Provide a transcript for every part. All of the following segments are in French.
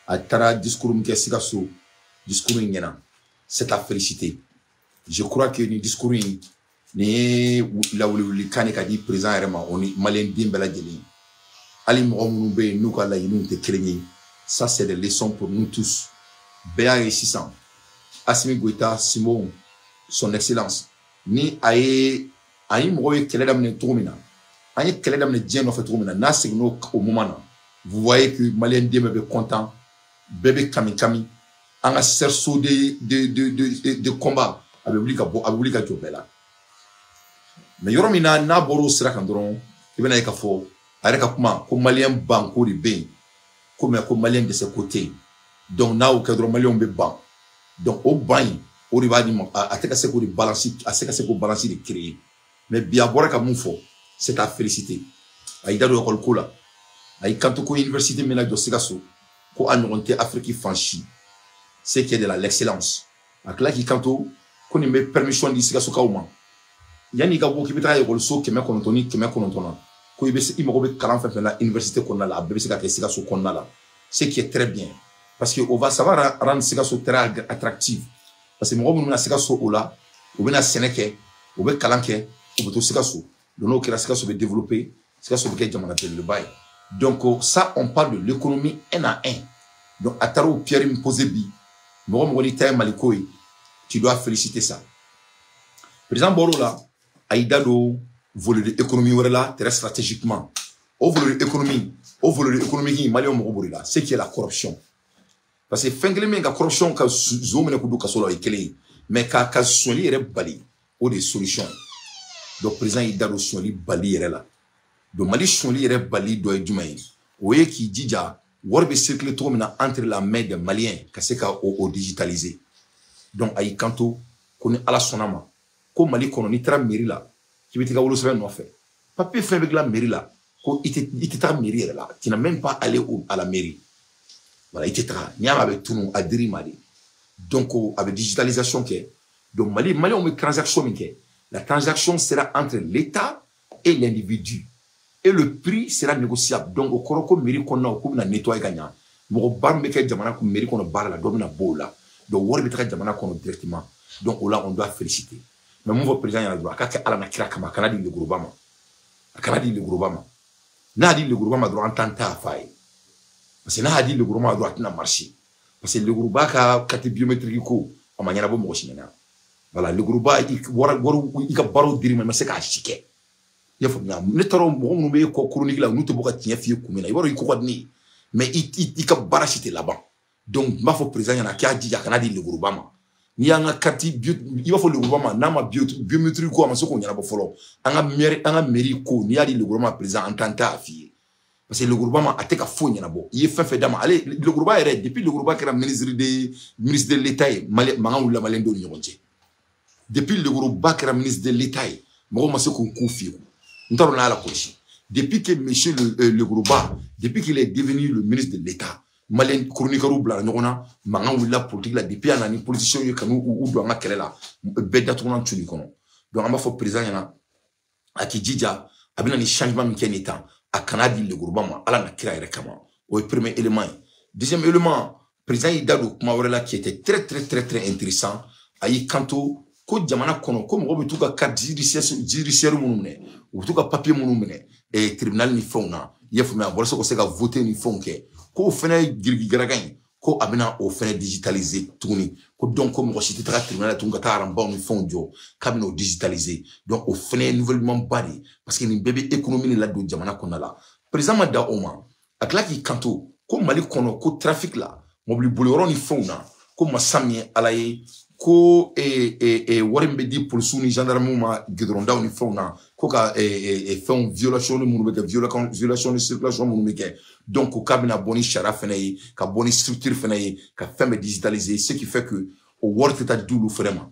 a tara discours min kɛ Sikaso discours in ɲɛna, c'est à féliciter. Je crois que ni discours in ni ye lawuliwulikan de ka di président yɛrɛ ma o ni maliyɛn den bɛɛ lajɛlen. Hali mɔgɔ minnu bɛ yen n'u ka laɲiniw tɛ kelen ye, ça c'est des leçons pour nous tous. Bɛɛ y'a ye sisan Assimi Goïta Simon son excellence ni a ye mɔgɔw ye kɛlɛ daminɛ cogo min na, an ye kɛlɛ daminɛ diɲɛ nɔfɛ cogo min na, n'a seginna au moment na, vous voyez que maliyɛn den bɛɛ bɛ content, bɛɛ bɛ kami an ka cerceau de combat a bɛ wuli ka jɔ bɛɛ la. Mais yɔrɔ min na n'a bɔra o sira kan dɔrɔn i bɛna ye k'a fɔ a yɛrɛ ka kuma ko maliyɛn banko de bɛ yen ko mais ko maliyɛn dɛsɛ ko tɛ yen, donc n'a y'o kɛ dɔrɔn maliyɛnw bɛ ban, donc o ban in o de b'a di a tɛ ka se k'o de balance, a tɛ ka se k'o balance de créer. Mais bi a bɔra ka mun fɔ c'est à féliciter. A y'i da don école ko la, a y'i kanto ko université min na jɔ Sikaso ko a ɲɔgɔn tɛ Afrique fan si, c'est qui est de l'excellence. A tila k'i kanto ko nin bɛ permission di Sikasokaw ma yanni i ka bɔ k'i bɛ taa école-so 900 ni 900 na ko i mago bɛ kalan fɛn fɛn na université kɔnɔna la a bɛɛ bɛ se ka kɛ Sikaso kɔnɔna la, ce qui est très bien parce que ça va rendre Sikaso très attractive parce que mɔgɔ minnu bɛna Sikaso o la u bɛna sɛnɛ kɛ u bɛ kalan kɛ u bɛ to Sikaso, donc n'o kɛra Sikaso bɛ développer, Sikaso bɛ kɛ jamana belebeleba ye. Donc ça on parle de l'économie un à un. Donc à taara o pierre min posé bi mɔgɔ n'i ta ye Maliko ye tu dois féliciter ça. Président bɔr'o la a y'i da don volet de économie wɛrɛ la très stratégiquement. O volet de économie maliyɛnw mago b'o de la, ce qui est la corruption. Parce que fɛn kelen min ka corruption ka zo minɛ k'u don kaso la o ye kelen ye, mais ka sonyali yɛrɛ bali o de ye solution. Donc président y'i da don sonyali bali yɛrɛ la. Donc Mali sonyali yɛrɛ bali dɔ ye jumɛn ye? O ye k'i jija wari bɛ circuler cogo min na entre la main des Maliens ka se ka o digitaliser. Donc a y'i kanto ko ni Ala sɔnna ma ko Mali kɔnɔ n'i taara mairie la k'i bɛ t'i ka wolosɛbɛn nɔfɛ, papier fɛn bɛ dilan mairie la ko i tɛ taga mairie yɛrɛ la, tu n'as même pas allé à la mairie. Voilà, i tɛ taga, n'i y'a mɛn a bɛ tunu a dir'i ma de. Donc a bɛ digitalisation kɛ, donc Malienw bɛ transaction min kɛ, la transaction sera entre l'État et l'individu. Et le prix sera négociable. Donc, au kɔrɔ ko mairie kɔnɔna k'u bɛna nettoyer ka ɲɛ. Mɔgɔ ba min bɛ kɛ jamana mairie kɔnɔ baara la dɔ bɛna bɔ o la. Donc, wari bɛ taga jamana kɔnɔ directement. Donc, là, on doit féliciter. Mais mun fɔ président ɲɛna dɔrɔn a ka kɛ Ala na kira kama, a kana di leguruba ma. A kana di leguruba ma. N'a di leguruba ma dɔrɔn an t'an ta f'a ye. Parce que n'a di leguruba ma dɔrɔn a tɛna marcher. Parce que leguruba ka carte biométrique ko a ma ɲɛnabɔ mɔgɔ si ɲɛna. Voilà, leguruba i ka baaraw dir'i ma i ma se k'a si kɛ. Il faut bien. Ne taara mɔgɔ minnu bɛ kɔ chronique la n'u tɛ bɔ ka tiɲɛ f'i ye kun min na i b'a dɔn i ko ka di ne ye, mais i ka baara si tɛ laban. Donc n b'a fɔ président ɲɛna k'a jija a kana di leguruba ma. N'i y'an ka carte i b'a fɔ leguruba ma n'a ma biométrique ko a ma se k'o ɲɛnabɔ fɔlɔ, an ka mairie ko n'i y'a di leguruba ma président an t'an ta f'i ye. Parce que leguruba ma a tɛ ka foyi ɲɛnabɔ, i ye fɛn fɛn d'a ma ale leguruba yɛrɛ depuis leguruba kɛra ministre de l'État ye mankan wulila maliyɛn dɔw ni ɲɔgɔn cɛ. Depuis leguruba kɛra ministre de l'État ye mɔgɔw ma se k'o ko f'i ye. Depuis que M. Leguruba, depuis qu'il est devenu le ministre de l'État, Malien chroniqueur ou blanc, mangan ou la politique là, depuis un an, politiciens ou dans la querelle là, bête tournant tout le monde. Donc, on va faire président yana, à qui dija, à bien un changement qui est état, à Canadi Leguruba, à la nakira et kama. Au premier élément. Deuxième élément, président Idado Kumawarela qui était très intéressant, à y kanto. Ko jamana kono ko mɔgɔ bɛ t'u ka carte judiciaire minnu minɛ u bɛ t'u ka papier minnu minɛ tribunal ni fɛnw na i y'a faamuya walasa ka se ka voter ni fɛnw kɛ k'o fɛnɛ ye girigiraga in ko a bɛna o fɛnɛ digitaliser tuguni ko donc ko mɔgɔ si tɛ taga tribunal la tuguni ka taa aranbaw ni fɛnw jɔ k'a bɛna o digitaliser donc o fɛnɛ ye nouvellement ba de parce que nin bɛɛ bɛ économie ni ladon jamana kɔnɔna la président ma da o ma a tila k'i kanto ko Mali kɔnɔ ko trafic la mɔbili boliyɔrɔ ni fɛnw na ko masa min ye Ala ye ko wari min bɛ di polisiw ni gendarmew ma gidɔrɔndaw ni fɛnw na ko ka fɛnw violation ni minnu bɛ kɛ violation ni circulation minnu bɛ kɛ donc k'a bɛna bɔ ni sariya fana ye ka bɔ ni structure fana ye ka fɛn bɛɛ digitaliser ce qui fait que o wari tɛ taa di olu fana ma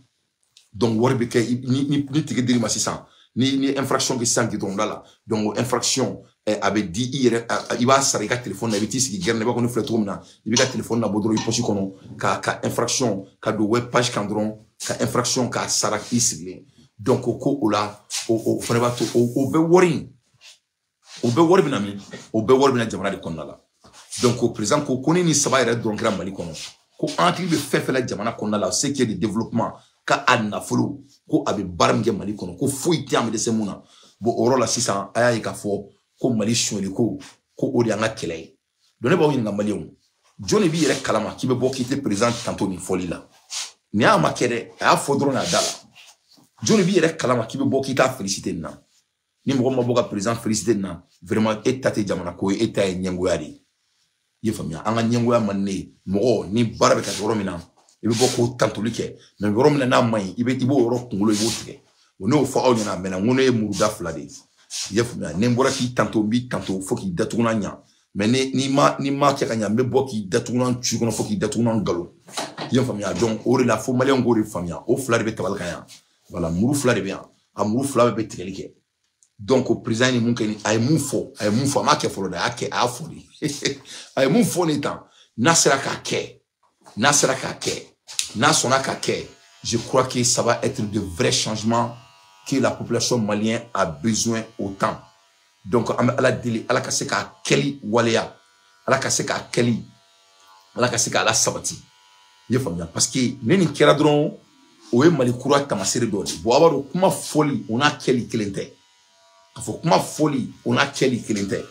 donc wari bɛ kɛ ni tigi dir'i ma sisan ni infraction kɛ sisan gidɔrɔnda la donc infraction a bɛ di i yɛrɛ i b'a sara i ka téléphone na i bɛ t'i sigi gɛrɛn na i b'a fɔ ne filɛ cogo min na i bɛ ka téléphone labɔ dɔrɔn i poche kɔnɔ ka infraction ka don web page kan dɔrɔn ka infraction k'a sara i sigilen donc o ko o la o fana b'a to o bɛ wari bɛ na min o bɛ wari bɛ na jamana de kɔnɔna la Donc au président ko koni ni saba yɛrɛ dɔrɔn kɛra Mali kɔnɔ ko an hakili bɛ fɛn fɛn la jamana kɔnɔna la ce qui est de développement ka a nafolo ko a bɛ baara min kɛ Mali kɔnɔ ko foyi tɛ an bɛ dɛsɛ mun na bon o yɔrɔ la sisan a y'a ye k'a fɔ ko Mali sonyɛli ko o de y'an ka kɛlɛ ye donc ne b'aw ɲininka maliyɛnw jɔn de b'i yɛrɛ kalama k'i bɛ bɔ k'i tɛ président tantôt nin fɔli la ni y'a ma kɛ dɛ a y'a fɔ dɔrɔn a da la jɔn de b'i yɛrɛ kalama k'i bɛ bɔ k'i t'a féliciter nin na ni mɔgɔ ma bɔ ka président féliciter nin na vraiment e ta tɛ jamana ko ye e ta ye ɲɛngoya de ye. I faamuya an ka ɲɛngoya man ne ye mɔgɔ ni baara bɛ kɛ yɔrɔ min na i bɛ bɔ k'o tantoli kɛ mais yɔrɔ min na n'a man ɲi i b'o yɔrɔ kunkolo i b'o tigɛ o n'o fɔ aw ɲɛna mɛ n ko ne ye muruda fila de ye. I faamuya ni n bɔra k'i tanto n b'i tanto fo k'i datuguna ɲa mais ni ma kɛ ka ɲa n bɛ bɔ k'i datuguna cu kɔnɔ fo k'i datuguna ngalon. I faamuya donc o de la fo maliyɛnw k'o de faamuya o fila de bɛ tabali kan yan voilà muru fila de bɛ yan a muru fila bɛɛ bɛ tigɛli kɛ donc o président ni mun kɛ a ye mun fɔ a m'a kɛ fɔlɔ dɛ a y'a fɔ de a ye mun fɔ ne tan n'a sera k'a kɛ n'a sɔnna k'a kɛ je crois que ça va être de vrais changements que la population malienne a besoin autant donc an bɛ ala deli ala ka se k'a kɛli waleya ala ka se k'a kɛli ala ka se k'a lasabati i ye faamuya parce que ne nin kɛra dɔrɔn o ye Mali kura tamasere dɔ de bon a b'a dɔn kuma fɔli o n'a kɛli kelen tɛ. K'a fɔ kuma fɔli o n'a kɛli kelen tɛ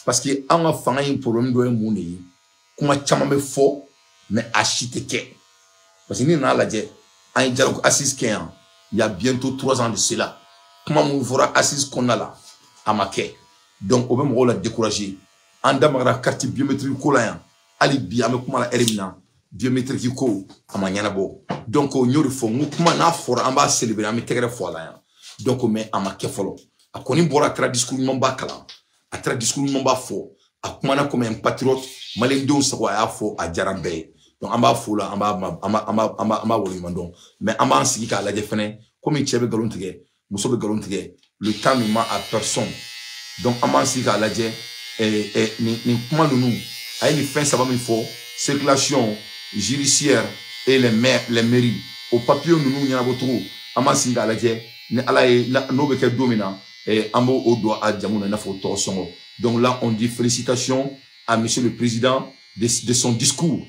parce que an ka fanga in problème dɔ ye mun de ye kuma caman bɛ fɔ mais a si tɛ kɛ parce que ni nana lajɛ an ye dialogue assise kɛ yan il y a bientôt 3 ans de cela kuma mun fɔra assise kɔnɔna la a ma kɛ donc o bɛ mɔgɔw la décourager an da magara carte biométrique ko la yan hali bi an bɛ kuma la heure min na biométrique ko a ma ɲɛnabɔ donc n y'o de fɔ n ko kuma n'a fɔra an b'a célébrer an bɛ tɛgɛrɛ fɔ a la yan donc mais a ma kɛ fɔlɔ. A kɔni bɔra a kɛra discours ɲuman b'a kalan a kɛra discours ɲuman b'a fɔ a kumana comme un patriote maliyɛndenw sago a y'a fɔ a diyara bɛɛ ye donc an b'a fo la an b'a waleɲuman dɔn mais an b'an sigi k'a lajɛ fɛnɛ komi cɛ bɛ nkalon tigɛ muso bɛ nkalon tigɛ le temps ne ment à personne donc an b'an sigi k'a lajɛ nin kuma ninnu a ye nin fɛn saba min fɔ circulation judiciaire et les mairies o papier ninnu ɲɛnabɔ cogo an b'an sigi k'a lajɛ ni ala ye n'o bɛ kɛ don min na an b'o don a jamu na i n'a fɔ tɔgɔ sɔngɔ donc là on dit félicitations à monsieur le président de son discours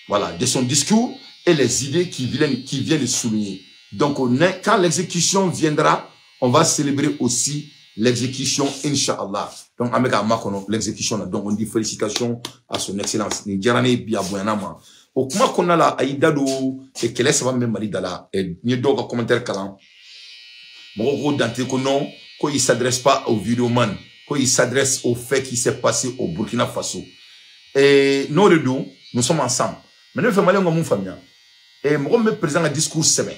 voilà de son discours et les idées qui viennent de souligner donc quand l'exécution viendra on va célébrer aussi l'exécution Inch'Allah donc an bɛ k'a makɔnɔ l'exécution na donc on dit félicitations à son excellence nin diyara ne bi a bonyana ma o kuma kɔnɔna la a y'i da don kɛlɛ saba min bɛ Mali da la n ye dɔw ka commentaire kalan mɔgɔw ko Dante ko non ko il s'adresse pas au vidéoman ko il s'adresse au fait qui s'est passé au Burkina Faso n'o de don nous sommes ensemble mais ne bɛ fɛ maliyɛnw ka mun faamuya mɔgɔ min bɛ président ka discours sɛbɛn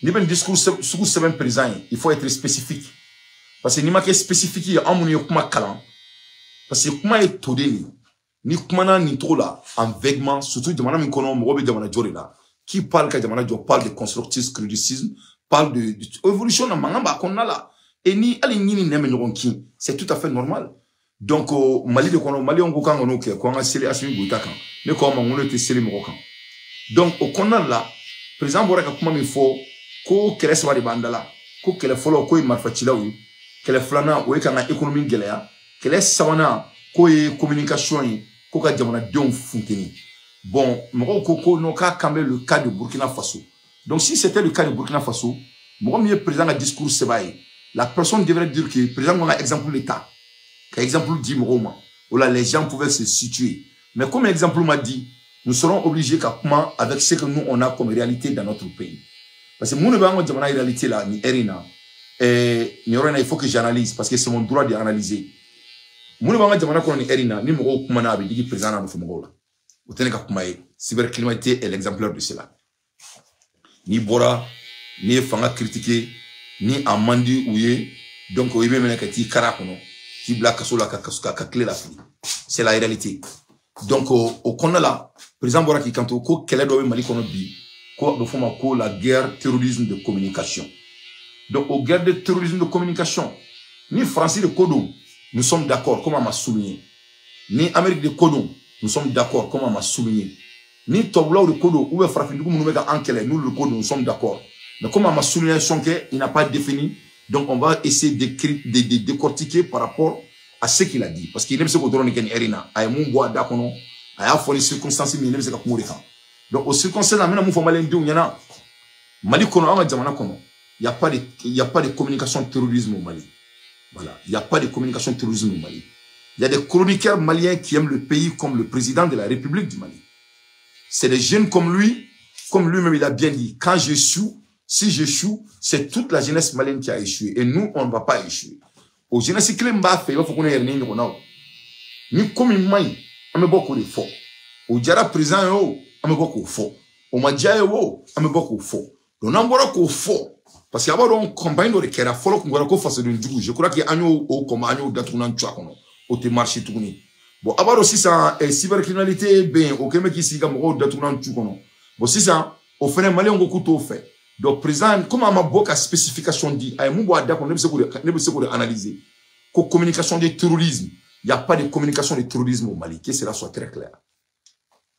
n'i bɛ nin discours sugu sɛbɛn président ye il faut être spécifique parce que n'i ma kɛ spécifique ye an minnu ye kuma kalan parce que kuma ye toden de ni kumana nin cogo la en vaguement surtout jamana min kɔnɔ mɔgɔ bɛ jamana jɔ de la qui parle ka jamana jɔ parle de constructivisme criticisme parle de évolution na mankan b'a kɔnɔna la et ni hali ɲini nɛmɛ ɲɔgɔn kin c'est tout à fait normal donc Mali de kɔnɔ maliyɛnw ko k'an ka n'o kɛ ko an ka seli Asimi Goyita kan ne ko a ma n ko ne tɛ seli mɔgɔ kan donc o kɔnɔna la président bɔra ka kuma min fɔ ko kɛlɛ saba de b'an da la ko kɛlɛ fɔlɔ k'o ye marifacilaw ye kɛlɛ filanan o ye k'an ka économie gɛlɛya kɛlɛ sabanan k'o ye communication ye ko ka jamanadenw funteni bon mɔgɔw ko non k'a kan bɛ le cas de Burkina Faso donc si c'était le cas de Burkina Faso mɔgɔ min ye président ka discours sɛbɛn ye la personne devrait dire que président kan ka exemple de ta ka exemple di mɔgɔw ma o la les gens pouvaient se situer mais comme exemple m'a dit nous serons obligés ka kuma avec ce que nous on a comme réalité dans notre pays parce que mun de b'an ka jamana réalité la ni heure in na nin yɔrɔ in na il faut que j'analyse parce que c'est mon droit d'analyser mun de b'an ka jamana kɔnɔ ni heure in na ni mɔgɔw kumana a bɛ digi président na nɔfɛ mɔgɔw la o tɛ ne ka kuma ye cybercriminalité est l'exemplaire de cela ni bɔra ni ye fanga critiquer ni a man di u ye donc i bɛ minɛ ka t'i kara kɔnɔ k'i bila kaso la ka tile la fili c'est la réalité donc o kɔnɔna la président bɔra k'i kanto ko kɛlɛ dɔ bɛ Mali kɔnɔ bi ko a bɛ fɔ ma ko la guerre terrorisme de communication donc o guerre de terrorisme de communication ni Faransi de ko don nous sommes d'accord comme a ma souligné ni Amérique de ko don nous sommes d'accord comme a ma souligné ni tɔbulaw de ko don ou bien farafindugu minnu bɛ ka an kɛlɛ n'olu de ko don nous sommes d'accord mais comme a ma souligné il n'a pas défini donc on va essayer de décortiquer par rapport à ce qu'il a dit. Parce qu'il aime ce qu'on donne Erina. A mon bois d'akono. A fait les circonstances, mais il aime ce qu'on mourir. Donc, aux circonstances, là, maintenant, il Mali il y en a. Mali kono, on a Djamana kono. Il n'y a pas de communication terrorisme au Mali. Voilà. Il n'y a pas de communication terrorisme au Mali. Il y a des chroniqueurs maliens qui aiment le pays comme le président de la République du Mali. C'est des jeunes comme lui-même il a bien dit. Quand j'échoue, si j'échoue, c'est toute la jeunesse malienne qui a échoué. Et nous, on ne va pas échouer. Au jeunesse qui m'a fait, il faut qu'on ait rien. Ni comme il m'a dit, on me beaucoup de faux. Au Djara président, on me beaucoup de faux. Au Madja, on me beaucoup de faux. Donc, on a beaucoup de faux. Parce qu'il y a une campagne de kera follow qu'on fasse de du. Je crois qu'il y a un au comme un au d'atounan tchouakono. Au te marché tourné. Bon, avoir aussi ça, cybercriminalité, ben, au Québec ici, comme au d'atounan tchouakono. Bon, si ça, au fait, malais, on beaucoup tout fait. Donc, président, comme on m'a beaucoup à spécification dit, à mon bois d'accord, ne peut pas analyser. Qu'aux communication de terrorisme, il n'y a pas de communication de terrorisme au Mali, que cela soit très clair.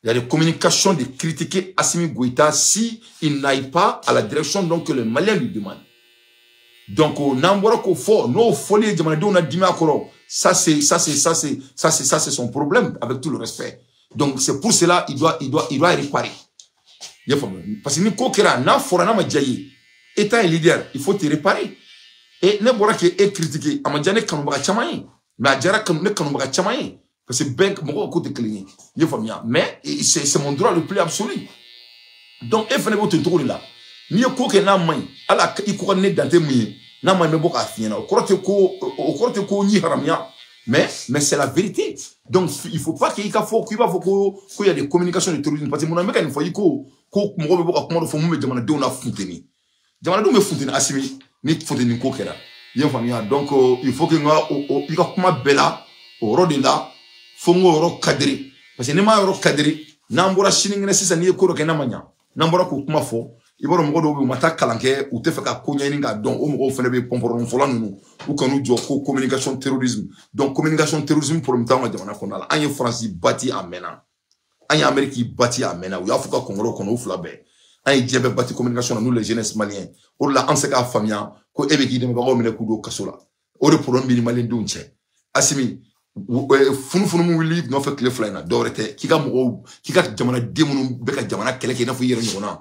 Il y a des communications de critiquer Assimi Goïta si il n'aille pas à la direction donc que le Malien lui demande. Donc, on n'envoie qu'au fort, nos folies de on a dit ça c'est son problème avec tout le respect. Donc, c'est pour cela il doit réparer. Parce que nous kokera na forana ma jaye étant un leader, il faut te réparer. Et ne bora que est critiqué, amadjane kanouba chamaye, mais adjara kanouba chamaye. C'est bien que mon côté client. Mais c'est mon droit le plus absolu. Donc, il faut que tu là. Ni ko ke na main, ala il ko ne dans tes mouillés. Na main me boka fina. Au crote ko ni haramia. Mais c'est la vérité. Donc, il faut pas qu'il y ait des communications de terrorisme. Parce que mon ami, il faut que mo boka comment faut me demander de na fonteni. Demande de me fonteni asimi ni fonteni ko kera. Donc, il faut que il ka kuma bela au rôle de là. Fongo ro kadri parce que nema ro kadri nambura shiningne sisa ni ko ro ke namanya nambura ko kuma fo iboro mo do mata kalanke ou te feka ko nyani nga don o mo fele be pomporon fola nunu ou kanu jo ko communication terrorisme donc communication terrorisme pour mta ma jamana ko nala anye France bati amena anye Amérique bati amena ou Afrika Congo ko no fula be anye jebe bati communication nous les jeunesse maliens pour la anseka famia ko ebe ki dem ko mele ku do kasola o re pour un malien dunche asimi funu mu wili no fa clé flyna dorete kika mo kika jamana demunu beka jamana keleke na fu yere ngona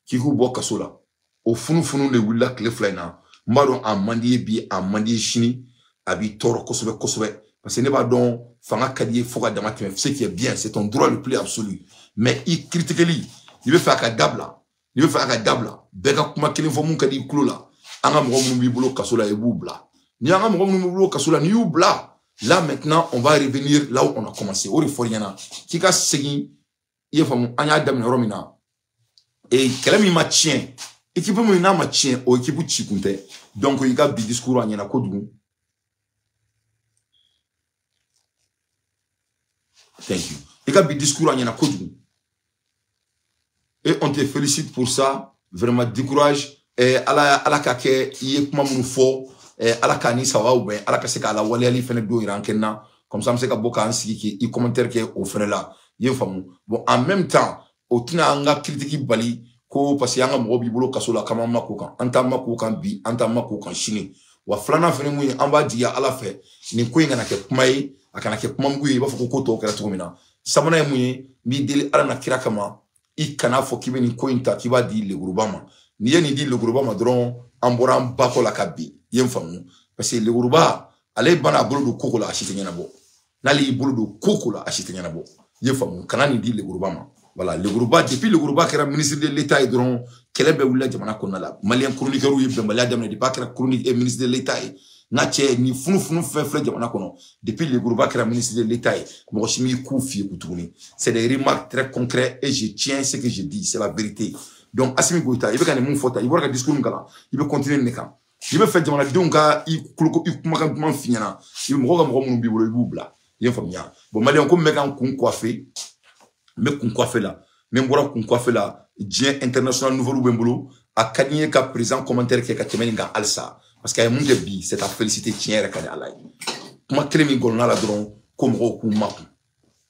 kiku boka sola o funu le willa clé flyna mbaro amandi bi amandi chini abi toro kosobe parce que ne ba don fanga kadiye foka dama ce qui est bien c'est ton droit le plus absolu mais il critique lui il veut faire ka dabla beka kuma kelin fo mun kadi kulola anga mo mun bi bolo kasola e bubla. Là maintenant on va revenir là où on a commencé au Reforiana qui a segui il faut anya dam romina et kelemi ma tien équipe mo na ma tien o équipe chikunte donc il y a bi discours anya na kodu thank you il y a bi discours anya na kodu et on te félicite pour ça vraiment décourage et ala kake il kuma mun fo ala kani sawa ou bien ala ka se ka la wali ali fene do iran kenna comme ça me se ka boka ansiki ki i commentaire ke au fene là yé famu bon en même temps au tina anga critique bali ko parce yanga mo bi bolo kasola kama mako kan anta mako kan bi anta mako kan shini wa flana fene mu amba diya ala fe ni ko ngana ke kumai akana ke kumamgu ba foko ko to kera to mina samana mu mi deli ala na kira kama i kana fo kibe ni ko inta kiba di le grubama ni yeni di le grubama dron ambora bako la kabi yem famu parce que le Yoruba ale bana bolo do kokola achite nyana bo nali bolo do kokola achite nyana bo yem famu kanani di le Yoruba ma voilà le Yoruba depuis le Yoruba qui era ministre de l'état et dron kelebe wula jamana konala malien chroniqueur yeb mbalia demne di bakra chronique et ministre de l'état na che ni funu fe jamana kono depuis le Yoruba qui era ministre de l'état mo chimi koufi kutuni c'est des remarques très concrètes et je tiens ce que je dis c'est la vérité donc Assimi Goïta il veut qu'on fota il veut discours ngala il veut continuer neka il veut faire jamana donga i kuma finyana il mo ga mo mun bi bolo bubla yem famia bon malien ko meka kun coiffé là même bora kun coiffé là dien international nouveau bembolo a kaniye ka présent commentaire ke ka temeninga alsa parce que ay mun de bi c'est à féliciter tiens ka ala kuma kremi golna la dron ko mo ku maku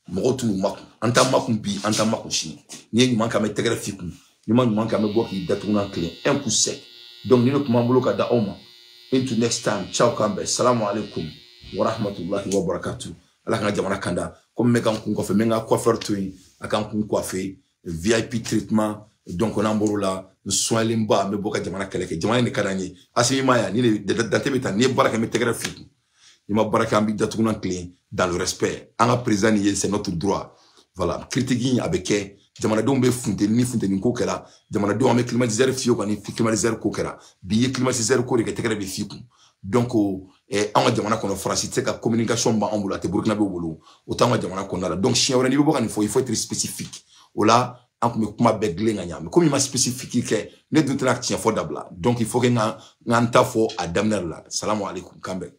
mo tu maku anta maku bi anta maku shi ni man ka me tegre fiku ni man ka me bo ki datuna clé un coup sec donc ni no kuma bolo ka da oma Into next time. Ciao Kambe. Salamu alaikum. Wa rahmatullahi wa barakatuh. Allah ka jamana kanda. Comme me kan kun coiffer, me nga coiffeur twin, akan kun coiffer, VIP treatment. Donc on a mboro la, soin limba, me boka jamana keleke. Jamana ni kadanye. Asimi maya, ni dante beta, ni baraka me tegre fit. Ni ma baraka ambi datukunan clé dans le respect. Anga président c'est notre droit. Voilà. Critiquing avec jamana dombe funte ni ko kala. Jamana do ame climatiseur fio kan ni climatiseur ko kala. Biye climatiseur ko re tegre be fiku. Donc anga jamana kono France c'est ka communication ba ambula te Burkina be wolo. Autant anga jamana kono la. Donc chien ni bo kan il faut être spécifique. Ola en kuma begle nganya. Mais comme il m'a spécifique que ne doute la tien fo dabla. Donc il faut que nganta fo adamner la. Salam alaikum Kambe.